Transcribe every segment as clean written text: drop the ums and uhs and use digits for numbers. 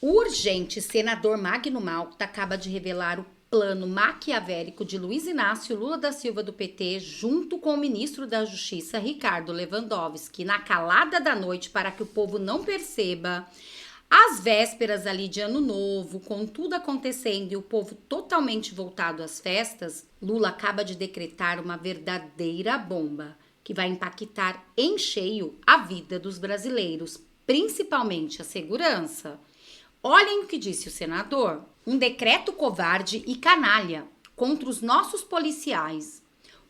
Urgente, senador Magno Malta acaba de revelar o plano maquiavélico de Luiz Inácio Lula da Silva do PT, junto com o ministro da Justiça, Ricardo Lewandowski, na calada da noite, para que o povo não perceba. Às vésperas ali de Ano Novo, com tudo acontecendo e o povo totalmente voltado às festas, Lula acaba de decretar uma verdadeira bomba, que vai impactar em cheio a vida dos brasileiros, principalmente a segurança. Olhem o que disse o senador. Um decreto covarde e canalha contra os nossos policiais.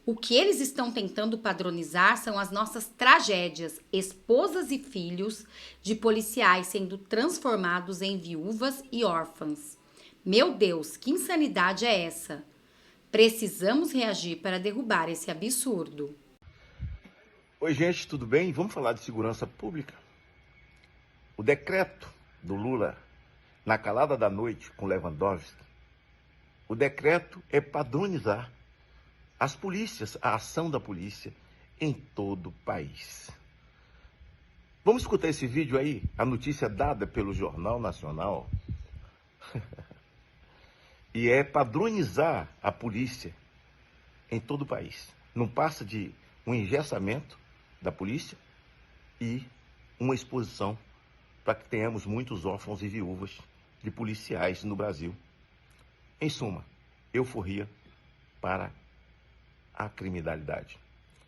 O que eles estão tentando padronizar são as nossas tragédias, esposas e filhos de policiais sendo transformados em viúvas e órfãs. Meu Deus, que insanidade é essa? Precisamos reagir para derrubar esse absurdo. Oi, gente, tudo bem? Vamos falar de segurança pública? O decreto do Lula, na calada da noite com Lewandowski, o decreto é padronizar as polícias, a ação da polícia em todo o país. Vamos escutar esse vídeo aí, a notícia dada pelo Jornal Nacional. E é padronizar a polícia em todo o país. Não passa de um engessamento da polícia e uma exposição para que tenhamos muitos órfãos e viúvas de policiais no Brasil. Em suma, euforia para a criminalidade.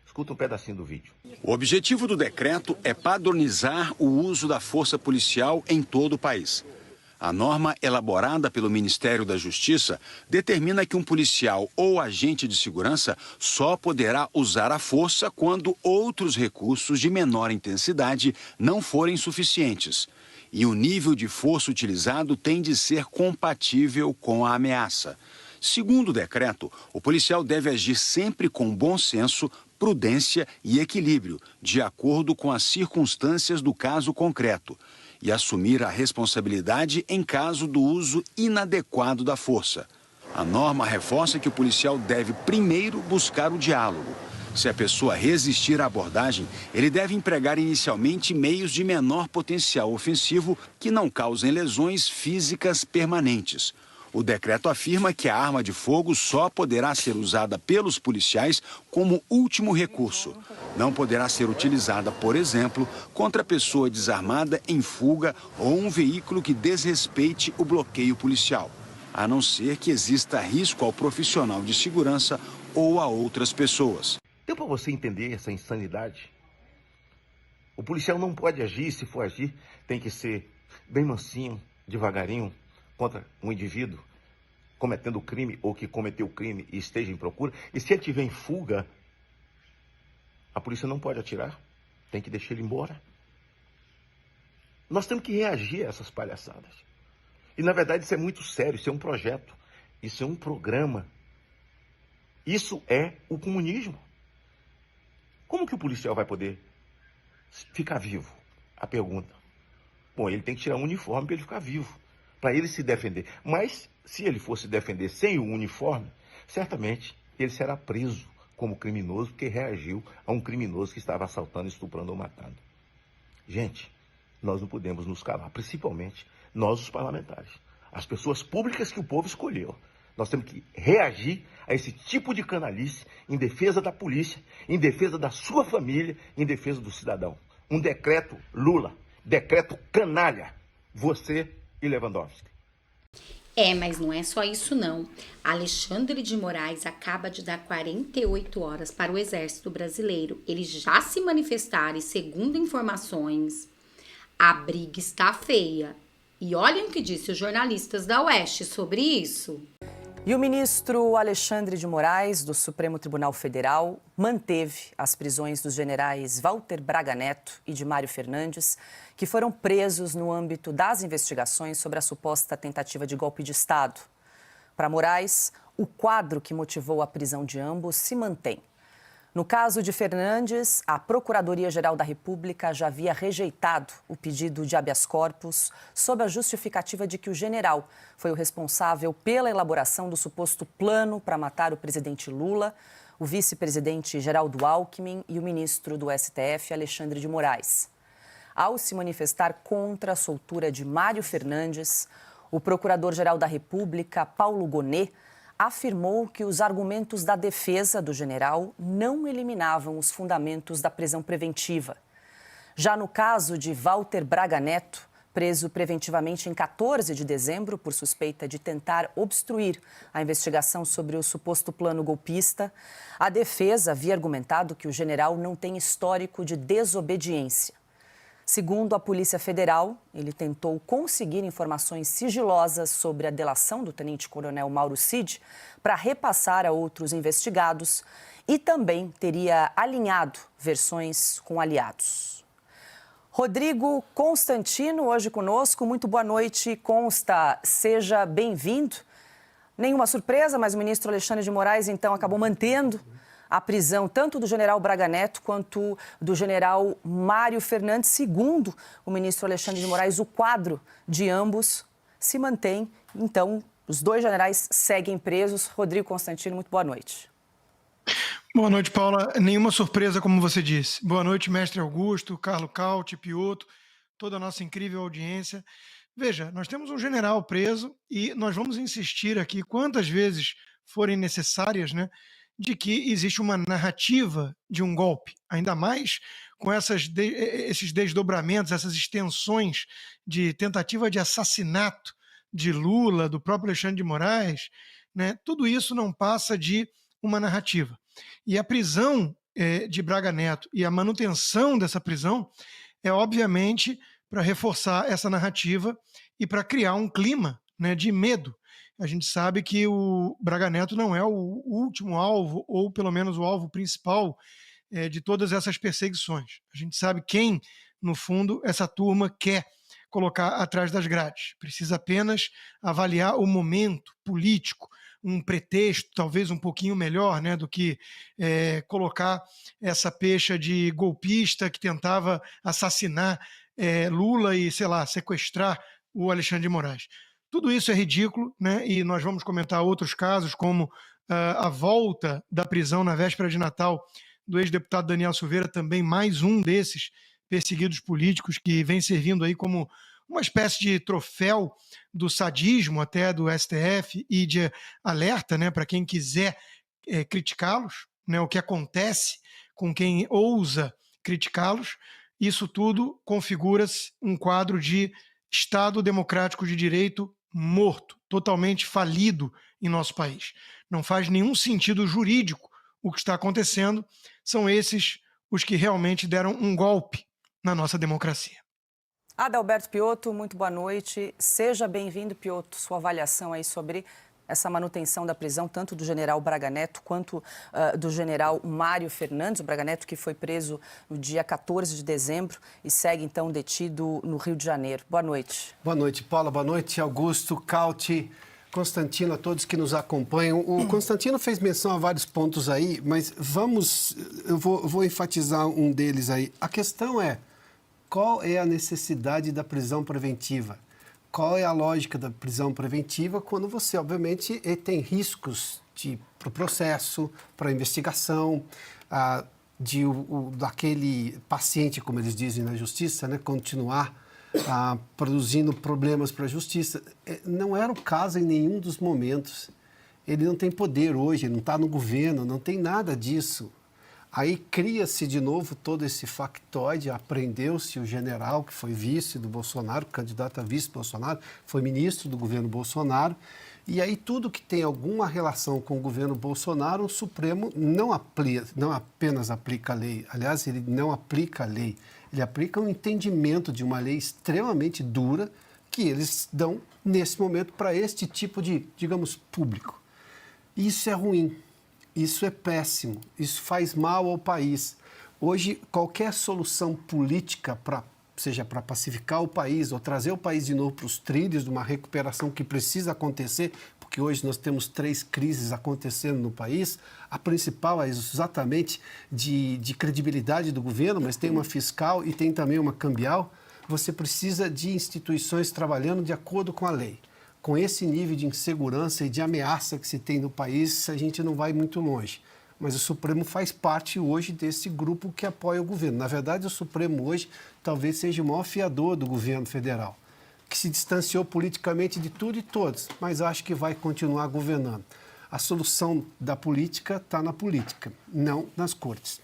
Escuta um pedacinho do vídeo. O objetivo do decreto é padronizar o uso da força policial em todo o país. A norma elaborada pelo Ministério da Justiça determina que um policial ou agente de segurança só poderá usar a força quando outros recursos de menor intensidade não forem suficientes. E o nível de força utilizado tem de ser compatível com a ameaça. Segundo o decreto, o policial deve agir sempre com bom senso, prudência e equilíbrio, de acordo com as circunstâncias do caso concreto, e assumir a responsabilidade em caso do uso inadequado da força. A norma reforça que o policial deve primeiro buscar o diálogo. Se a pessoa resistir à abordagem, ele deve empregar inicialmente meios de menor potencial ofensivo que não causem lesões físicas permanentes. O decreto afirma que a arma de fogo só poderá ser usada pelos policiais como último recurso. Não poderá ser utilizada, por exemplo, contra pessoa desarmada em fuga ou um veículo que desrespeite o bloqueio policial, a não ser que exista risco ao profissional de segurança ou a outras pessoas. Deu para você entender essa insanidade? O policial não pode agir, se for agir, tem que ser bem mansinho, devagarinho, contra um indivíduo cometendo crime ou que cometeu o crime e esteja em procura. E se ele estiver em fuga, a polícia não pode atirar, tem que deixar ele embora. Nós temos que reagir a essas palhaçadas. E na verdade isso é muito sério, isso é um projeto, isso é um programa. Isso é o comunismo. Como que o policial vai poder ficar vivo? A pergunta. Bom, ele tem que tirar um uniforme para ele ficar vivo, para ele se defender. Mas, se ele fosse defender sem o uniforme, certamente ele será preso como criminoso, porque reagiu a um criminoso que estava assaltando, estuprando ou matando. Gente, nós não podemos nos calar, principalmente nós, os parlamentares, as pessoas públicas que o povo escolheu. Nós temos que reagir a esse tipo de canalice em defesa da polícia, em defesa da sua família, em defesa do cidadão. Um decreto Lula, decreto canalha, você e Lewandowski. Mas não é só isso não. Alexandre de Moraes acaba de dar 48 horas para o Exército Brasileiro. Eles já se manifestaram e, segundo informações, a briga está feia. E olhem o que disse os jornalistas da Oeste sobre isso. E o ministro Alexandre de Moraes, do Supremo Tribunal Federal, manteve as prisões dos generais Walter Braga Neto e de Mário Fernandes, que foram presos no âmbito das investigações sobre a suposta tentativa de golpe de Estado. Para Moraes, o quadro que motivou a prisão de ambos se mantém. No caso de Fernandes, a Procuradoria-Geral da República já havia rejeitado o pedido de habeas corpus sob a justificativa de que o general foi o responsável pela elaboração do suposto plano para matar o presidente Lula, o vice-presidente Geraldo Alckmin e o ministro do STF, Alexandre de Moraes. ao se manifestar contra a soltura de Mário Fernandes, o Procurador-Geral da República, Paulo Gonet, afirmou que os argumentos da defesa do general não eliminavam os fundamentos da prisão preventiva. Já no caso de Walter Braga Neto, preso preventivamente em 14 de dezembro por suspeita de tentar obstruir a investigação sobre o suposto plano golpista, a defesa havia argumentado que o general não tem histórico de desobediência. Segundo a Polícia Federal, ele tentou conseguir informações sigilosas sobre a delação do tenente-coronel Mauro Cid para repassar a outros investigados e também teria alinhado versões com aliados. Rodrigo Constantino, hoje conosco. Muito boa noite, Consta. Seja bem-vindo. Nenhuma surpresa, mas o ministro Alexandre de Moraes, então, acabou mantendo a prisão tanto do general Braga Neto quanto do general Mário Fernandes. Segundo o ministro Alexandre de Moraes, o quadro de ambos se mantém. Então, os dois generais seguem presos. Rodrigo Constantino, muito boa noite. Boa noite, Paula. Nenhuma surpresa, como você disse. Boa noite, mestre Augusto, Carlo Cauti, Piotto, toda a nossa incrível audiência. Veja, nós temos um general preso e nós vamos insistir aqui, quantas vezes forem necessárias, né, de que existe uma narrativa de um golpe, ainda mais com esses desdobramentos, essas extensões de tentativa de assassinato de Lula, do próprio Alexandre de Moraes, né? Tudo isso não passa de uma narrativa. E a prisão de Braga Neto e a manutenção dessa prisão é, obviamente, para reforçar essa narrativa e para criar um clima, né, de medo. A gente sabe que o Braga Neto não é o último alvo, ou pelo menos o alvo principal de todas essas perseguições. A gente sabe quem, no fundo, essa turma quer colocar atrás das grades. Precisa apenas avaliar o momento político, um pretexto talvez um pouquinho melhor, né, do que colocar essa pecha de golpista que tentava assassinar Lula e, sei lá, sequestrar o Alexandre de Moraes. Tudo isso é ridículo, né, e nós vamos comentar outros casos, como a volta da prisão na véspera de Natal do ex-deputado Daniel Silveira, também mais um desses perseguidos políticos que vem servindo aí como uma espécie de troféu do sadismo até do STF e de alerta, né, para quem quiser criticá-los, né, o que acontece com quem ousa criticá-los. Isso tudo configura-se um quadro de Estado democrático de direito morto, totalmente falido em nosso país. Não faz nenhum sentido jurídico o que está acontecendo. São esses os que realmente deram um golpe na nossa democracia. Adalberto Piotto, muito boa noite. Seja bem-vindo, Piotto. Sua avaliação aí sobre essa manutenção da prisão, tanto do general Braga Neto quanto do general Mário Fernandes. O Braga Neto que foi preso no dia 14 de dezembro e segue, então, detido no Rio de Janeiro. Boa noite. Boa noite, Paula. Boa noite, Augusto, Cauti, Constantino, a todos que nos acompanham. O Constantino fez menção a vários pontos aí, mas eu vou enfatizar um deles aí. A questão é: qual é a necessidade da prisão preventiva? Qual é a lógica da prisão preventiva quando você, obviamente, tem riscos para o processo, para a investigação, daquele paciente, como eles dizem na justiça, né, continuar produzindo problemas para a justiça? Não era o caso em nenhum dos momentos. Ele não tem poder hoje, ele não está no governo, não tem nada disso. Aí cria-se de novo todo esse factoide, apreendeu-se o general que foi vice do Bolsonaro, candidato a vice-Bolsonaro, foi ministro do governo Bolsonaro, e aí tudo que tem alguma relação com o governo Bolsonaro, o Supremo não apenas aplica a lei, aliás, ele não aplica a lei, ele aplica um entendimento de uma lei extremamente dura que eles dão nesse momento para este tipo de, digamos, público. Isso é ruim. Isso é péssimo, isso faz mal ao país. Hoje, qualquer solução política, seja para pacificar o país ou trazer o país de novo para os trilhos de uma recuperação que precisa acontecer, porque hoje nós temos 3 crises acontecendo no país, a principal é exatamente de credibilidade do governo, mas tem uma fiscal e tem também uma cambial. Você precisa de instituições trabalhando de acordo com a lei. Com esse nível de insegurança e de ameaça que se tem no país, a gente não vai muito longe. mas o Supremo faz parte hoje desse grupo que apoia o governo. Na verdade, o Supremo hoje talvez seja o maior fiador do governo federal, que se distanciou politicamente de tudo e todos, mas acho que vai continuar governando. A solução da política está na política, não nas cortes.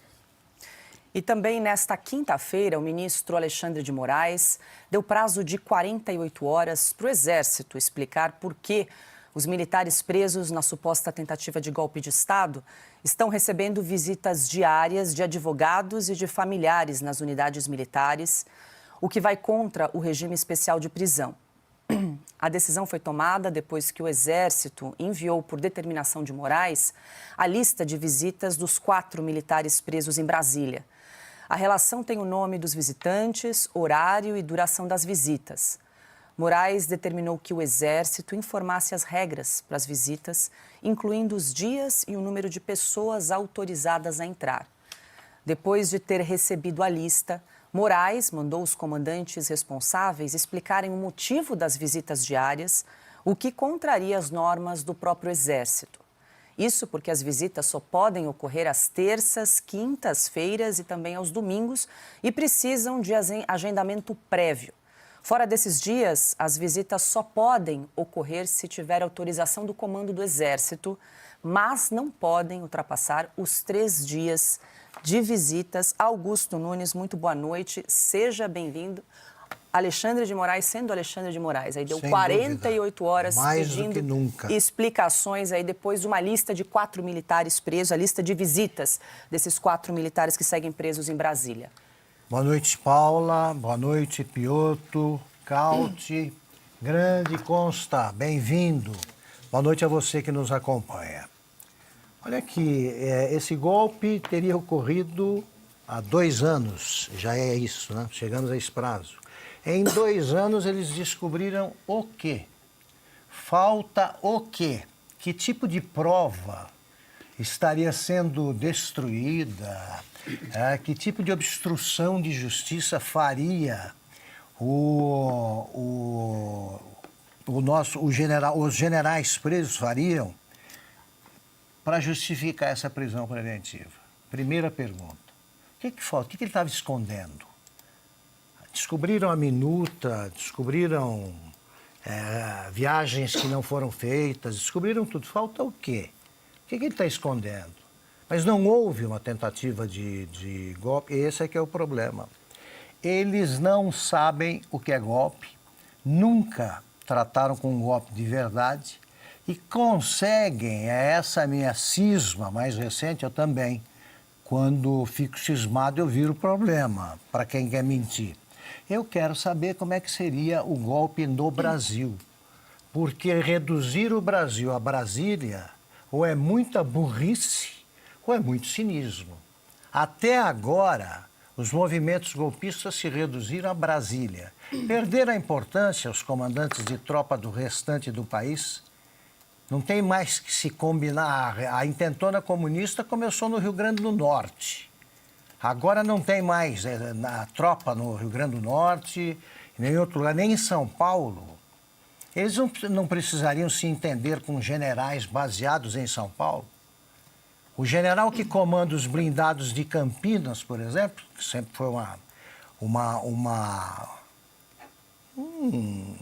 E também nesta quinta-feira, o ministro Alexandre de Moraes deu prazo de 48 horas para o Exército explicar por que os militares presos na suposta tentativa de golpe de Estado estão recebendo visitas diárias de advogados e de familiares nas unidades militares, o que vai contra o regime especial de prisão. A decisão foi tomada depois que o Exército enviou, por determinação de Moraes, a lista de visitas dos 4 militares presos em Brasília. A relação tem o nome dos visitantes, horário e duração das visitas. Moraes determinou que o Exército informasse as regras para as visitas, incluindo os dias e o número de pessoas autorizadas a entrar. Depois de ter recebido a lista, Moraes mandou os comandantes responsáveis explicarem o motivo das visitas diárias, o que contraria as normas do próprio Exército. Isso porque as visitas só podem ocorrer às terças, quintas-feiras e também aos domingos e precisam de agendamento prévio. Fora desses dias, as visitas só podem ocorrer se tiver autorização do comando do Exército, mas não podem ultrapassar os 3 dias de visitas. Augusto Nunes, muito boa noite, seja bem-vindo. Alexandre de Moraes sendo Alexandre de Moraes, aí deu 48 horas pedindo explicações aí depois de uma lista de 4 militares presos, a lista de visitas desses 4 militares que seguem presos em Brasília. Boa noite, Paula, boa noite, Piotto, Cauti, grande Consta, bem-vindo. Boa noite a você que nos acompanha. Olha aqui, esse golpe teria ocorrido há 2 anos, já é isso, né? Chegamos a esse prazo. Em 2 anos eles descobriram o quê? Falta o quê? Que tipo de prova estaria sendo destruída? Que tipo de obstrução de justiça faria os generais presos fariam para justificar essa prisão preventiva? Primeira pergunta. O que falta? O que ele estava escondendo? Descobriram a minuta, descobriram viagens que não foram feitas, descobriram tudo. Falta o quê? O que ele está escondendo? Mas não houve uma tentativa de golpe, esse é que é o problema. Eles não sabem o que é golpe, nunca trataram com um golpe de verdade e conseguem, essa minha cisma mais recente, eu também, quando fico cismado eu viro problema, para quem quer mentir. Eu quero saber como é que seria o golpe no Brasil, porque reduzir o Brasil a Brasília ou é muita burrice ou é muito cinismo. Até agora, os movimentos golpistas se reduziram a Brasília. Perderam a importância os comandantes de tropa do restante do país. Não tem mais que se combinar. A intentona comunista começou no Rio Grande do Norte. Agora não tem mais a tropa no Rio Grande do Norte, nem em outro lugar, nem em São Paulo. Eles não precisariam se entender com generais baseados em São Paulo? O general que comanda os blindados de Campinas, por exemplo, que sempre foi um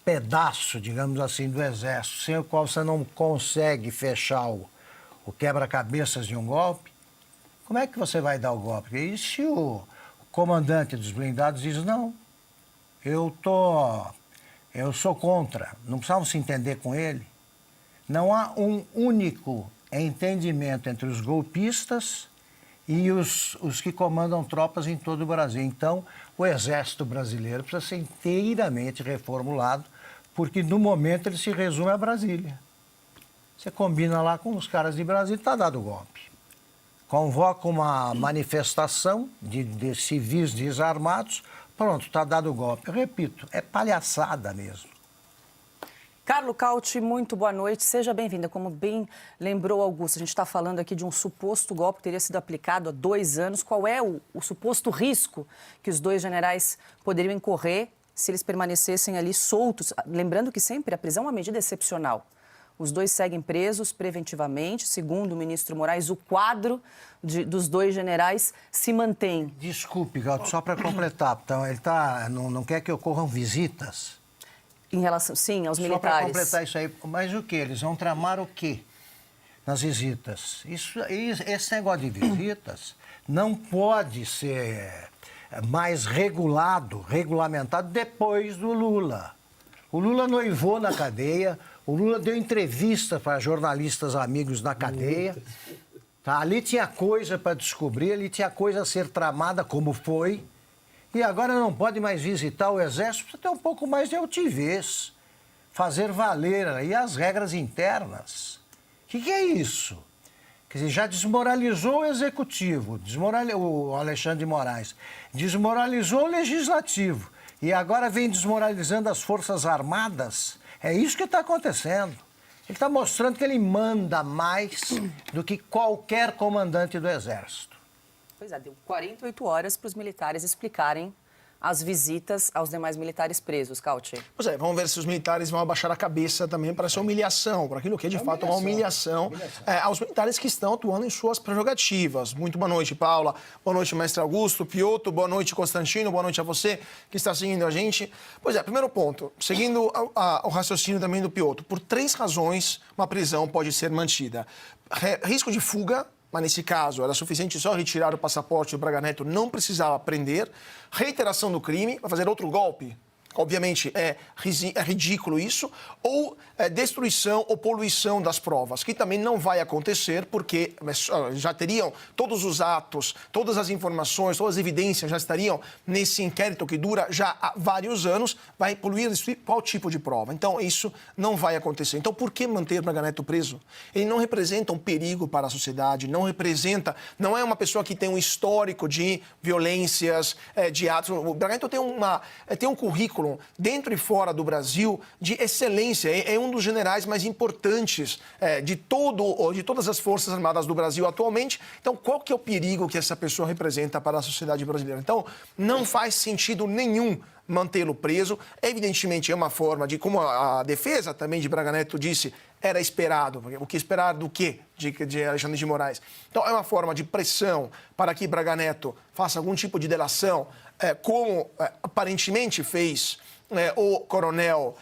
pedaço, digamos assim, do Exército, sem o qual você não consegue fechar o quebra-cabeças de um golpe, como é que você vai dar o golpe? E se o comandante dos blindados diz, não, eu sou contra, não precisavam se entender com ele? Não há um único entendimento entre os golpistas e os que comandam tropas em todo o Brasil. Então, o Exército Brasileiro precisa ser inteiramente reformulado, porque no momento ele se resume a Brasília. Você combina lá com os caras de Brasília, está dado o golpe. Convoca uma manifestação de civis desarmados, pronto, está dado o golpe. Eu repito, é palhaçada mesmo. Carlo Cauti, muito boa noite, seja bem-vinda. Como bem lembrou Augusto, a gente está falando aqui de um suposto golpe que teria sido aplicado há 2 anos. Qual é o suposto risco que os 2 generais poderiam incorrer se eles permanecessem ali soltos? Lembrando que sempre a prisão é uma medida excepcional. Os dois seguem presos preventivamente. Segundo o ministro Moraes, o quadro dos dois generais se mantém. Desculpe, Galto, só para completar. Então, ele não quer que ocorram visitas? Em relação, sim, aos militares. Só para completar isso aí. Mas o quê? Eles vão tramar o quê nas visitas? Esse negócio de visitas não pode ser mais regulamentado depois do Lula. O Lula noivou na cadeia, o Lula deu entrevista para jornalistas amigos na cadeia. Tá? Ali tinha coisa para descobrir, ali tinha coisa a ser tramada, como foi. E agora não pode mais visitar o Exército, precisa ter um pouco mais de altivez. Fazer valer aí as regras internas. O que é isso? Quer dizer, já desmoralizou o Executivo, o Alexandre de Moraes, desmoralizou o Legislativo e agora vem desmoralizando as Forças Armadas. É isso que está acontecendo. Ele está mostrando que ele manda mais do que qualquer comandante do Exército. Pois é, deu 48 horas para os militares explicarem as visitas aos demais militares presos, Cauti. Pois é, vamos ver se os militares vão abaixar a cabeça também para essa humilhação, para aquilo que é de fato uma humilhação aos militares que estão atuando em suas prerrogativas. Muito boa noite, Paula. Boa noite, mestre Augusto, Piotto. Boa noite, Constantino. Boa noite a você que está seguindo a gente. Pois é, primeiro ponto, seguindo o raciocínio também do Piotto, por 3 razões uma prisão pode ser mantida. Risco de fuga. Mas, nesse caso, era suficiente só retirar o passaporte do Braga Neto, não precisava prender. Reiteração do crime, vai fazer outro golpe. Obviamente, é ridículo isso. Ou destruição ou poluição das provas, que também não vai acontecer, porque já teriam todos os atos, todas as informações, todas as evidências já estariam nesse inquérito que dura já há vários anos. Vai poluir, destruir qual tipo de prova. Então, isso não vai acontecer. Então, por que manter Braga Neto preso? Ele não representa um perigo para a sociedade, não é uma pessoa que tem um histórico de violências, de atos. O Braga Neto tem um currículo dentro e fora do Brasil de excelência, é um dos generais mais importantes de todas as Forças Armadas do Brasil atualmente. Então, qual que é o perigo que essa pessoa representa para a sociedade brasileira? Então, não faz sentido nenhum mantê-lo preso. Evidentemente, é uma forma de, como a defesa também de Braga Neto disse, era esperado. O que esperar do quê? De Alexandre de Moraes. Então, é uma forma de pressão para que Braga Neto faça algum tipo de delação, como aparentemente fez o coronel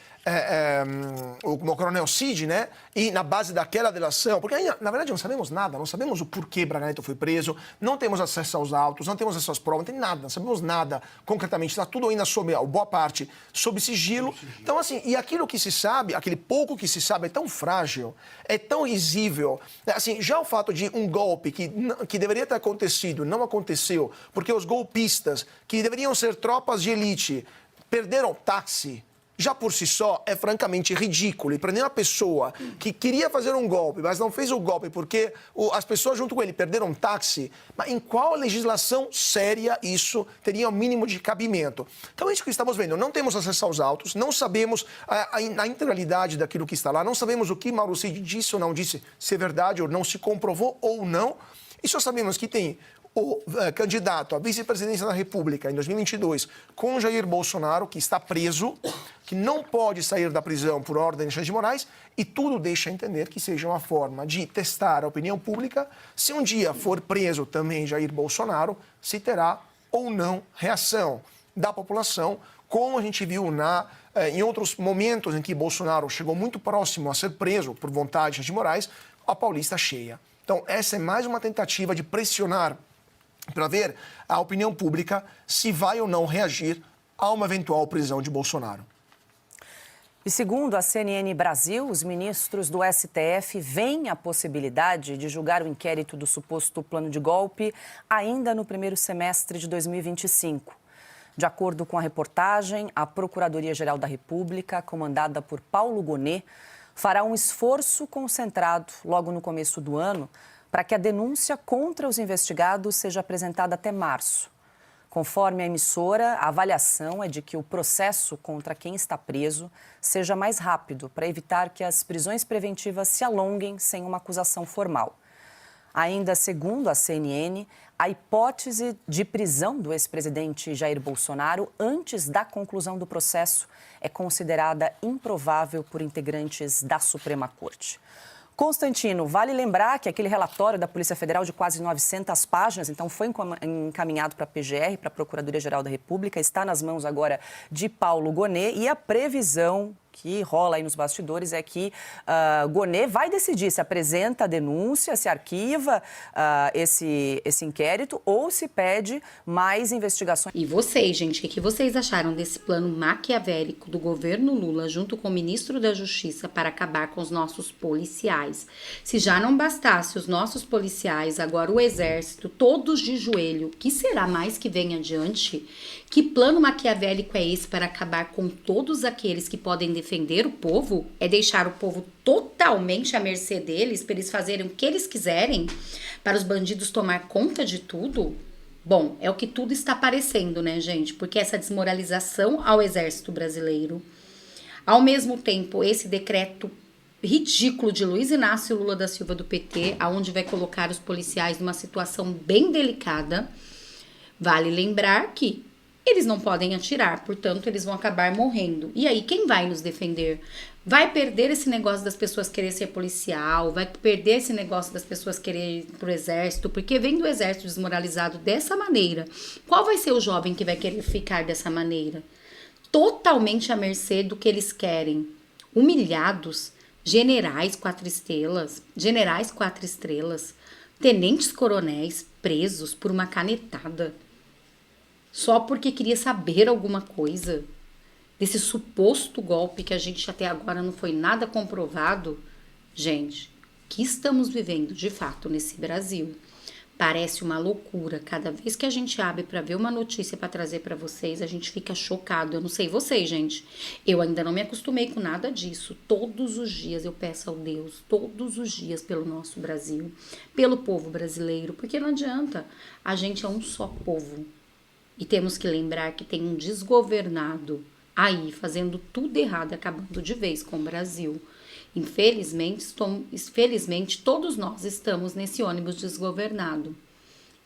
Cid, né? E na base daquela delação, porque aí, na verdade, não sabemos nada, não sabemos o porquê Braga Neto foi preso, não temos acesso aos autos, não temos acesso às provas, não tem nada, não sabemos nada concretamente, está tudo ainda boa parte, sob sigilo. Então, assim, e aquilo que se sabe, aquele pouco que se sabe é tão frágil, é tão risível. Assim, já o fato de um golpe que deveria ter acontecido, não aconteceu, porque os golpistas, que deveriam ser tropas de elite, perderam táxi, já por si só é francamente ridículo. E prender uma pessoa que queria fazer um golpe, mas não fez o golpe porque as pessoas junto com ele perderam um táxi, mas em qual legislação séria isso teria o mínimo de cabimento? Então é isso que estamos vendo. Não temos acesso aos autos, não sabemos a integralidade daquilo que está lá, não sabemos o que Mauro Cid disse ou não disse, se é verdade ou não, se comprovou ou não. E só sabemos que tem o candidato à vice-presidência da República em 2022 com Jair Bolsonaro, que está preso, que não pode sair da prisão por ordem de Alexandre de Moraes, e tudo deixa entender que seja uma forma de testar a opinião pública. Se um dia for preso também Jair Bolsonaro, se terá ou não reação da população, como a gente viu em outros momentos em que Bolsonaro chegou muito próximo a ser preso por vontade de Alexandre de Moraes, a Paulista cheia. Então, essa é mais uma tentativa de pressionar para ver a opinião pública se vai ou não reagir a uma eventual prisão de Bolsonaro. E segundo a CNN Brasil, os ministros do STF veem a possibilidade de julgar o inquérito do suposto plano de golpe ainda no primeiro semestre de 2025. De acordo com a reportagem, a Procuradoria-Geral da República, comandada por Paulo Gonet, fará um esforço concentrado logo no começo do ano para que a denúncia contra os investigados seja apresentada até março. Conforme a emissora, a avaliação é de que o processo contra quem está preso seja mais rápido, para evitar que as prisões preventivas se alonguem sem uma acusação formal. Ainda segundo a CNN, a hipótese de prisão do ex-presidente Jair Bolsonaro antes da conclusão do processo é considerada improvável por integrantes da Suprema Corte. Constantino, vale lembrar que aquele relatório da Polícia Federal de quase 900 páginas, então foi encaminhado para a PGR, para a Procuradoria-Geral da República, está nas mãos agora de Paulo Gonet, e a previsão que rola aí nos bastidores é que Gonet vai decidir se apresenta a denúncia, se arquiva esse inquérito ou se pede mais investigações. E vocês, gente, o que vocês acharam desse plano maquiavélico do governo Lula junto com o ministro da Justiça para acabar com os nossos policiais? Se já não bastasse os nossos policiais, agora o exército, todos de joelho, o que será mais que vem adiante? Que plano maquiavélico é esse para acabar com todos aqueles que podem defender o povo? É deixar o povo totalmente à mercê deles, para eles fazerem o que eles quiserem, para os bandidos tomar conta de tudo? Bom, é o que tudo está parecendo, né, gente? Porque essa desmoralização ao exército brasileiro, ao mesmo tempo, esse decreto ridículo de Luiz Inácio Lula da Silva do PT, aonde vai colocar os policiais numa situação bem delicada. Vale lembrar que eles não podem atirar, portanto, eles vão acabar morrendo. E aí, quem vai nos defender? Vai perder esse negócio das pessoas querer ser policial, vai perder esse negócio das pessoas querer ir pro exército, porque vem do exército desmoralizado dessa maneira. Qual vai ser o jovem que vai querer ficar dessa maneira? Totalmente à mercê do que eles querem. Humilhados, generais 4 estrelas, tenentes coronéis presos por uma canetada. Só porque queria saber alguma coisa desse suposto golpe que a gente até agora não foi nada comprovado. Gente, o que estamos vivendo de fato nesse Brasil? Parece uma loucura. Cada vez que a gente abre para ver uma notícia para trazer para vocês, a gente fica chocado. Eu não sei vocês, gente. Eu ainda não me acostumei com nada disso. Todos os dias eu peço ao Deus, todos os dias pelo nosso Brasil, pelo povo brasileiro, porque não adianta. A gente é um só povo. E temos que lembrar que tem um desgovernado aí, fazendo tudo errado, acabando de vez com o Brasil. Infelizmente, todos nós estamos nesse ônibus desgovernado.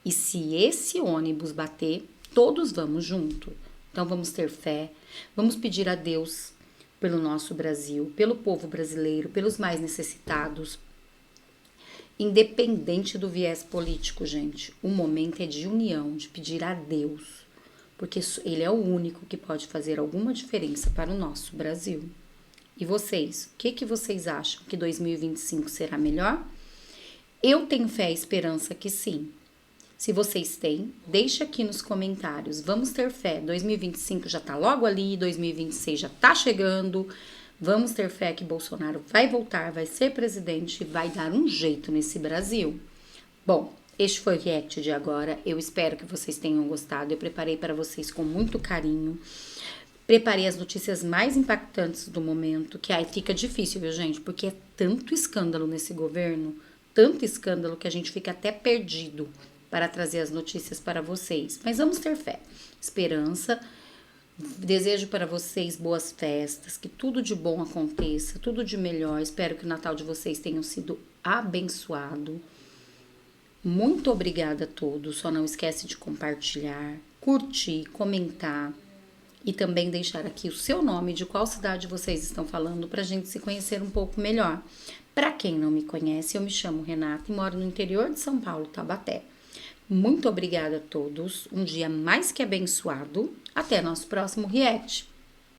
E se esse ônibus bater, todos vamos junto. Então vamos ter fé, vamos pedir a Deus pelo nosso Brasil, pelo povo brasileiro, pelos mais necessitados. Independente do viés político, gente, o momento é de união, de pedir a Deus, porque Ele é o único que pode fazer alguma diferença para o nosso Brasil. E vocês, o que vocês acham? Que 2025 será melhor? Eu tenho fé e esperança que sim. Se vocês têm, deixa aqui nos comentários. Vamos ter fé. 2025 já tá logo ali, 2026 já tá chegando. Vamos ter fé que Bolsonaro vai voltar, vai ser presidente e vai dar um jeito nesse Brasil. Bom, este foi o react de agora. Eu espero que vocês tenham gostado. Eu preparei para vocês com muito carinho. Preparei as notícias mais impactantes do momento, que aí fica difícil, viu, gente? Porque é tanto escândalo nesse governo, tanto escândalo que a gente fica até perdido para trazer as notícias para vocês. Mas vamos ter fé, esperança. Desejo para vocês boas festas, que tudo de bom aconteça, tudo de melhor. Espero que o Natal de vocês tenha sido abençoado. Muito obrigada a todos. Só não esquece de compartilhar, curtir, comentar e também deixar aqui o seu nome, de qual cidade vocês estão falando, para a gente se conhecer um pouco melhor. Para quem não me conhece, eu me chamo Renata e moro no interior de São Paulo, Taubaté. Muito obrigada a todos. Um dia mais que abençoado. Até nosso próximo react.